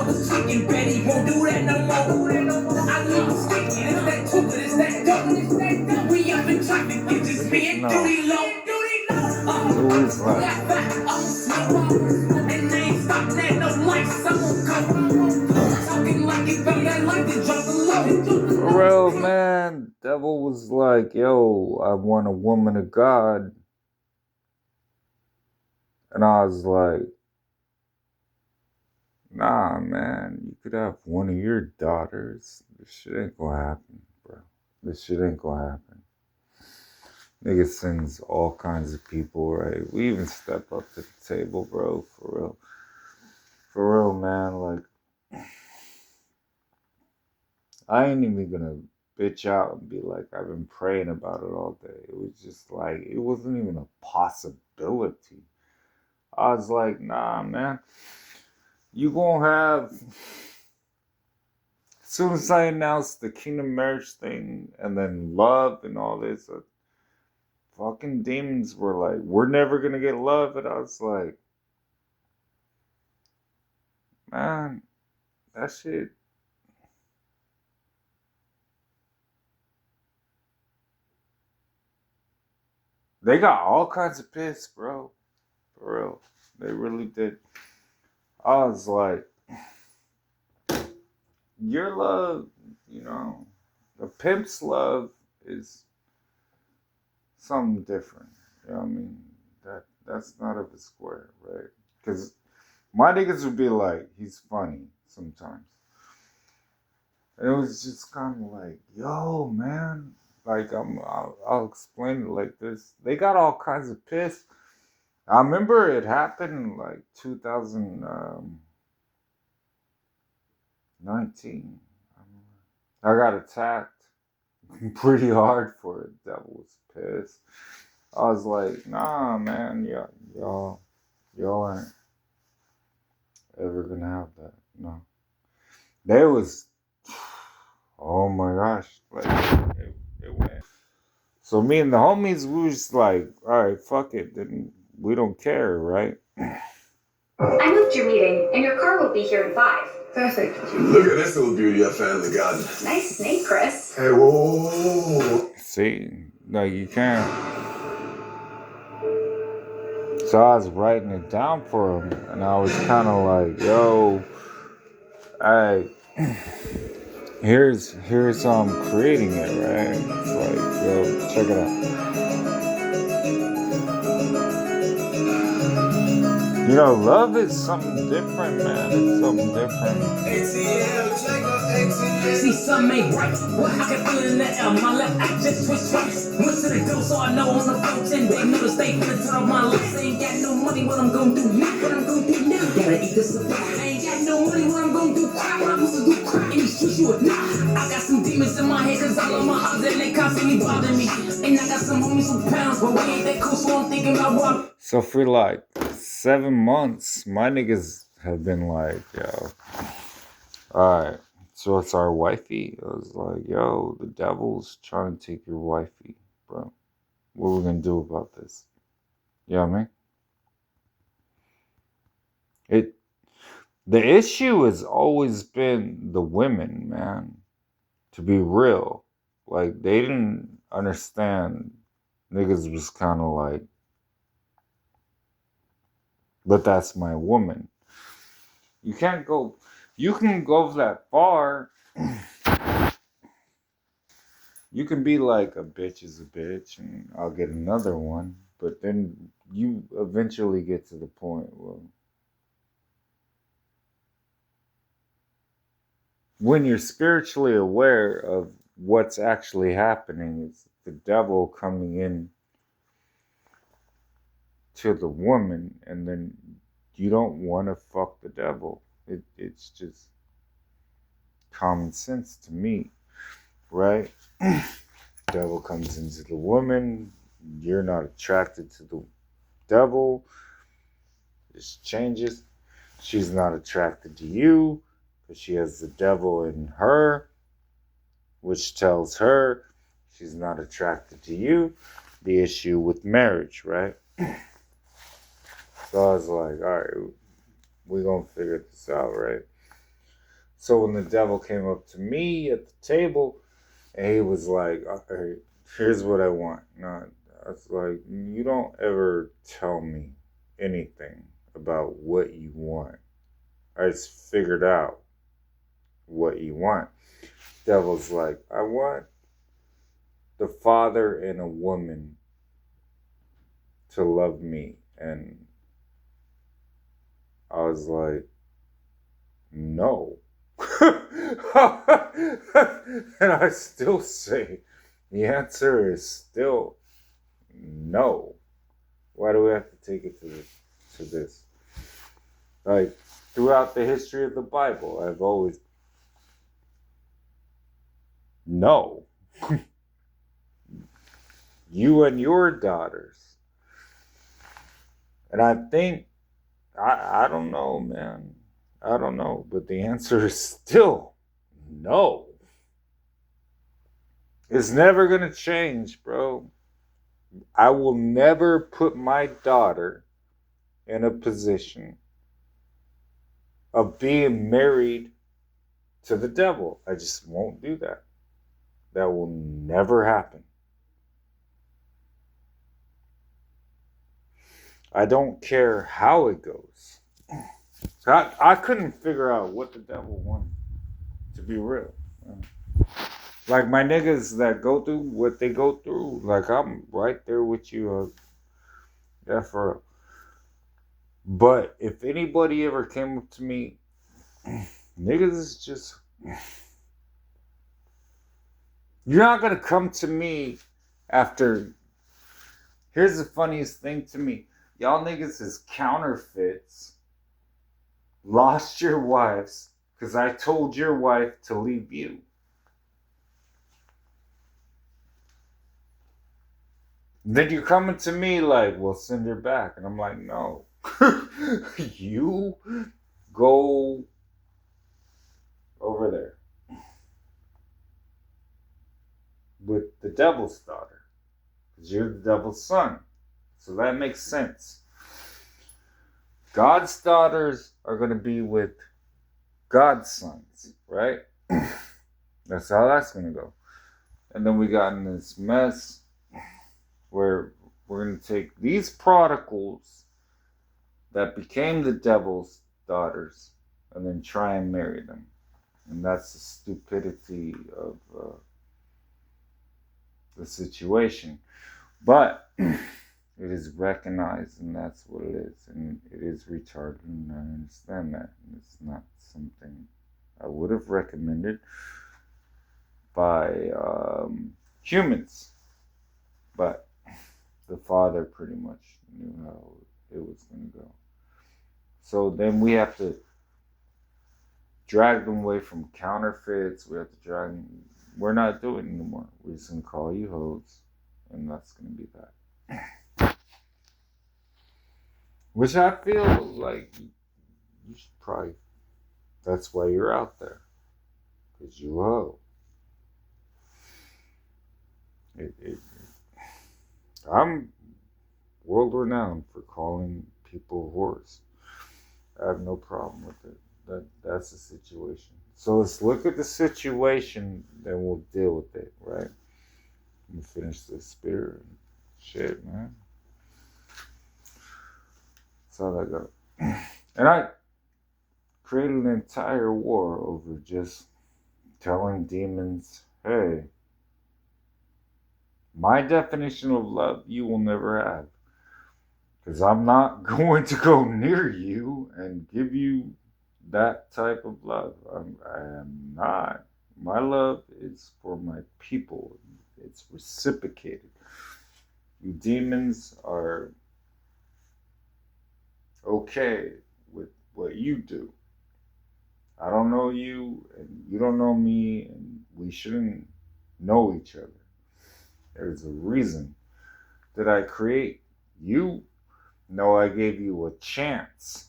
was chicken, Betty won't do that no more. I love sticky, it's that too, but it's that dope. We up in traffic, it's just me and Duty Low. It was like, And they ain't stopping at no lights, I'm gonna go. Talking like it felt that like to drop a low. for real, man. Devil was like, yo, I want a woman of God. And I was like, nah, man, you could have one of your daughters. This shit ain't gonna happen, bro. This shit ain't gonna happen. Nigga sends all kinds of people, right? We even step up to the table, bro, for real. For real, man, like, I ain't even gonna bitch out and be like, I've been praying about it all day. It was just like, it wasn't even a possibility. I was like, nah, man, you gonna have, as soon as I announced the kingdom marriage thing and then love and all this, fucking demons were like, we're never gonna get love. And I was like, man, that shit. They got all kinds of pissed, bro. For real. They really did. I was like, your love, you know, the pimp's love is something different. You know what I mean? That's not of a square, right? Because my niggas would be like, he's funny sometimes. And it was just kind of like, yo, man. Like, I'll explain it like this. They got all kinds of pissed. I remember it happened in like 2019. I got attacked pretty hard for it. Devil was pissed. I was like, nah, man, y'all aren't ever gonna have that. No. They was, oh my gosh, like, it went. So me and the homies, we was like, all right, fuck it, then we don't care, right? I moved your meeting, and your car will be here in 5. Perfect. Look at this little beauty I found in the garden. Nice snake, Chris. Hey, whoa. See, like you can't. So I was writing it down for him, and I was kind of like, yo, hey, here's how I'm creating it, right? It's like, yo, check it out. You know, love is something different, man. It's something different. See, something ain't right. Well, I can feel it in the air. My left eye just twitched twice. Went to the door, so I know on the phone 10 days. Know the state for the turn of my life. I ain't got no money, what I'm gonna do now? What I'm gonna do now? Gotta eat this supply. I ain't got no money, what I'm gonna do? Cry, what I'm supposed to do? Cry in these streets, you would not. I got some demons in my head, cause all of my odds and they constantly bother me. And I got some homies with pounds, but we ain't that cool, so I'm thinking about what. So for like 7 months, my niggas have been like, yo, alright, so it's our wifey. I was like, yo, the devil's trying to take your wifey, bro. What are we gonna do about this? You know what I mean? The issue has always been the women, man. To be real. Like, they didn't understand. Niggas was kind of like, but that's my woman. You can go that far. You can be like, a bitch is a bitch and I'll get another one. But then you eventually get to the point, well, when you're spiritually aware of what's actually happening, it's the devil coming in to the woman, and then you don't want to fuck the devil. It's just common sense to me, right? Devil comes into the woman, you're not attracted to the devil, this changes. She's not attracted to you because she has the devil in her, which tells her she's not attracted to you. The issue with marriage, right? So I was like, all right, we're going to figure this out, right? So when the devil came up to me at the table, and he was like, "Okay, here's what I want." No, I was like, "You don't ever tell me anything about what you want. I just figured out what you want." Devil's like, "I want the father and a woman to love me." And I was like, "No." And I still say the answer is still no. Why do we have to take it to this? Like, throughout the history of the Bible, I've always no. You and your daughters. And I think I don't know, man. I don't know, but the answer is still no. It's never gonna change, bro. I will never put my daughter in a position of being married to the devil. I just won't do that. That will never happen. I don't care how it goes. I couldn't figure out what the devil wanted, to be real. Like my niggas that go through what they go through, like I'm right there with you. Yeah, for real. But if anybody ever came up to me, niggas is just, you're not gonna come to me after. Here's the funniest thing to me. Y'all niggas is counterfeits. Lost your wives because I told your wife to leave you. Then you're coming to me like, well, send her back. And I'm like, no. You go over there with the devil's daughter. Because you're the devil's son. So that makes sense. God's daughters are going to be with God's sons, right? That's how that's going to go. And then we got in this mess where we're going to take these prodigals that became the devil's daughters and then try and marry them. And that's the stupidity of the situation. But it is recognized, and that's what it is. And it is retarded, and I understand that. And it's not something I would have recommended by humans. But the father pretty much knew how it was going to go. So then we have to drag them away from counterfeits. We have to drag them. We're not doing it anymore. We're just going to call you hoes. And that's going to be that. Which I feel like you should probably, that's why you're out there. Because you hoe. I'm world renowned for calling people whores. I have no problem with it. That's the situation. So let's look at the situation, then we'll deal with it, right? Let me finish this beer. Shit, man. That's how that goes. And I created an entire war over just telling demons, hey, my definition of love you will never have. Because I'm not going to go near you and give you that type of love. I am not. My love is for my people. It's reciprocated. You demons are okay with what you do. I don't know you, and you don't know me, and we shouldn't know each other. There's a reason that I create you. No, I gave you a chance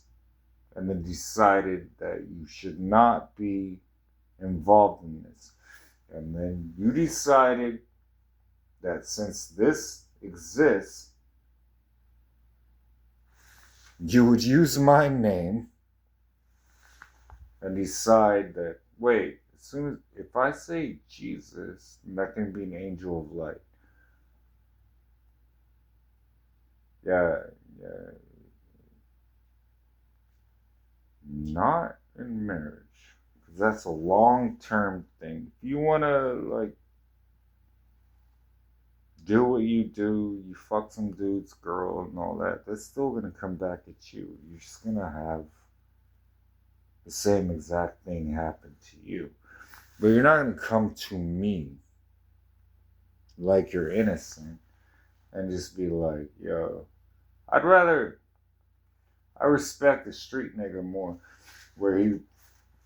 and then decided that you should not be involved in this. And then you decided that since this exists, you would use my name and decide that, wait, as soon as, if I say Jesus, that can be an angel of light. Yeah, yeah. Not in marriage. Because that's a long-term thing. If you want to, like, do what you do, you fuck some dude's girl and all that, that's still going to come back at you. You're just going to have the same exact thing happen to you. But you're not going to come to me like you're innocent and just be like, yo, I respect the street nigga more. Where he,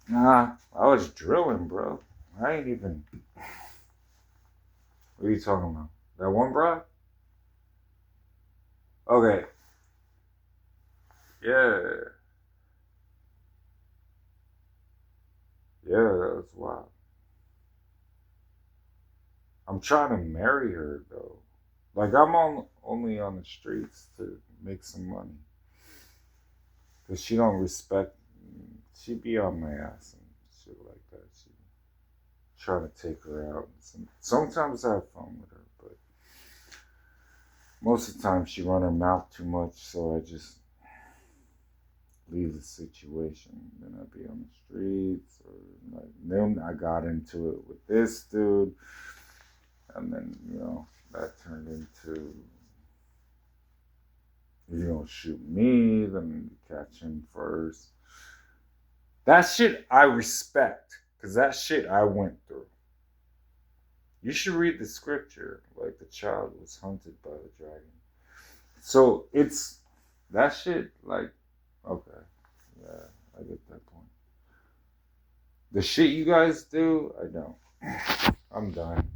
nah, I was drilling, bro. I ain't even, what are you talking about? That one bro? Okay. Yeah. Yeah, that was wild. I'm trying to marry her, though. Like, only on the streets to make some money. Because she don't respect, she be on my ass and shit like that. She trying to take her out. Sometimes I have fun with her, but most of the time she run her mouth too much, so I just leave the situation. Then I'd be on the streets, or like, then I got into it with this dude, and then that turned into, if you don't shoot me, then you catch him first. That shit I respect, because that shit I went through. You should read the scripture, like the child was hunted by the dragon. So it's that shit, like, okay, yeah, I get that point. The shit you guys do, I don't. I'm done.